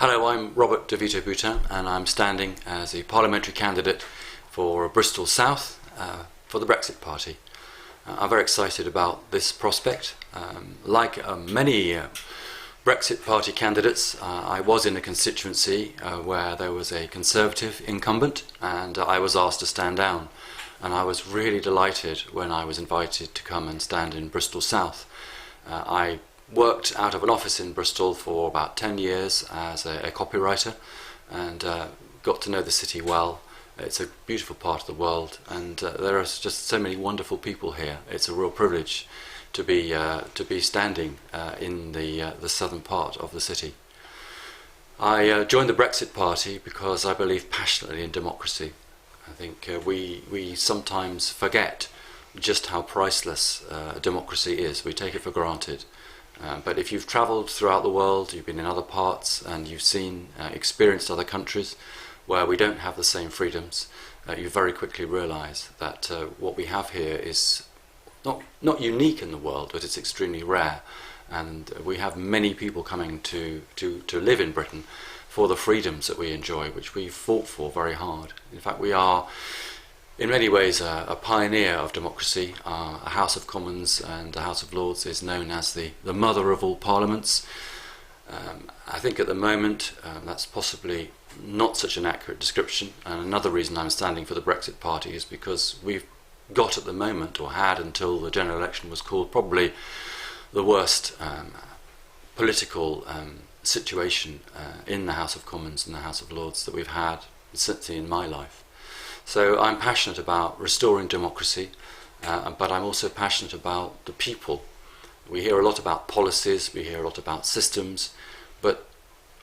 Hello, I'm Vito Boutin and I'm standing as a parliamentary candidate for Bristol South for the Brexit Party. I'm very excited about this prospect. Like many Brexit Party candidates, I was in a constituency where there was a Conservative incumbent and I was asked to stand down. And I was really delighted when I was invited to come and stand in Bristol South. I worked out of an office in Bristol for about 10 years as a copywriter and got to know the city well. It's a beautiful part of the world and there are just so many wonderful people here. It's a real privilege to be standing in the southern part of the city. I joined the Brexit Party because I believe passionately in democracy. I think we sometimes forget just how priceless democracy is. We take it for granted. But if you've travelled throughout the world, you've been in other parts and you've seen, experienced other countries where we don't have the same freedoms, you very quickly realise that what we have here is not unique in the world, but it's extremely rare. And we have many people coming to live in Britain for the freedoms that we enjoy, which we've fought for very hard. In fact, we are in many ways a pioneer of democracy. A House of Commons and a House of Lords is known as the mother of all parliaments. I think at the moment that's possibly not such an accurate description, and another reason I'm standing for the Brexit Party is because we've got at the moment, or had until the general election was called, probably the worst political situation in the House of Commons and the House of Lords that we've had certainly in my life. So I'm passionate about restoring democracy, but I'm also passionate about the people. We hear a lot about policies, we hear a lot about systems, but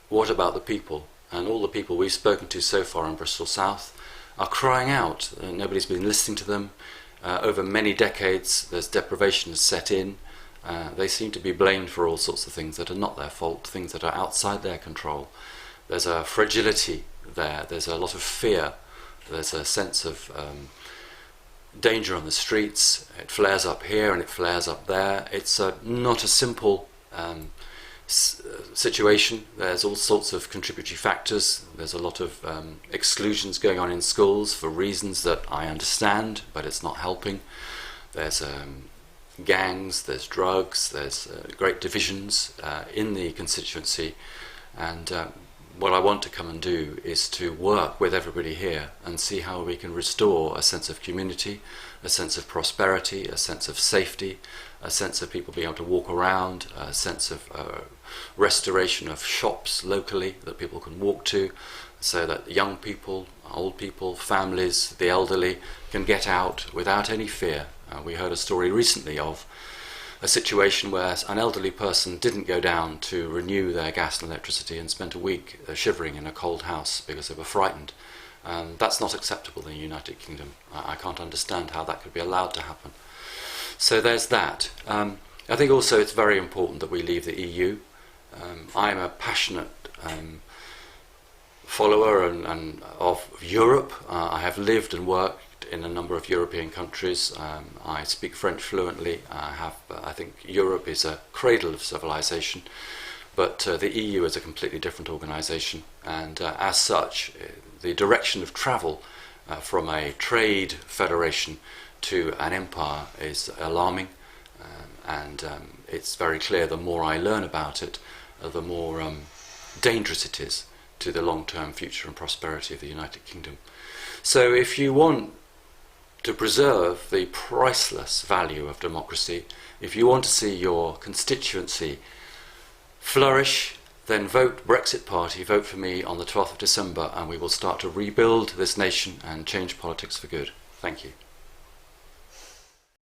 what about the people? And all the people we've spoken to so far in Bristol South are crying out. Nobody's been listening to them. Over many decades, there's deprivation has set in. They seem to be blamed for all sorts of things that are not their fault, things that are outside their control. There's a fragility there, there's a lot of fear. There's a sense of danger on the streets. It flares up here and it flares up there. It's not a simple situation. There's all sorts of contributory factors. There's a lot of exclusions going on in schools for reasons that I understand, but it's not helping. There's gangs, there's drugs, there's great divisions in the constituency, and what I want to come and do is to work with everybody here and see how we can restore a sense of community, a sense of prosperity, a sense of safety, a sense of people being able to walk around, a sense of restoration of shops locally that people can walk to, so that young people, old people, families, the elderly can get out without any fear. We heard a story recently of a situation where an elderly person didn't go down to renew their gas and electricity and spent a week shivering in a cold house because they were frightened. That's not acceptable in the United Kingdom. I can't understand how that could be allowed to happen. So there's that. I think also it's very important that we leave the EU. I'm a passionate follower of Europe. I have lived and worked in a number of European countries. I speak French fluently. I think Europe is a cradle of civilization, but the EU is a completely different organisation, and as such, the direction of travel from a trade federation to an empire is alarming, and it's very clear the more I learn about it, the more dangerous it is to the long-term future and prosperity of the United Kingdom. So if you want to preserve the priceless value of democracy, if you want to see your constituency flourish, then vote Brexit Party, vote for me on the 12th of December, and we will start to rebuild this nation and change politics for good. Thank you.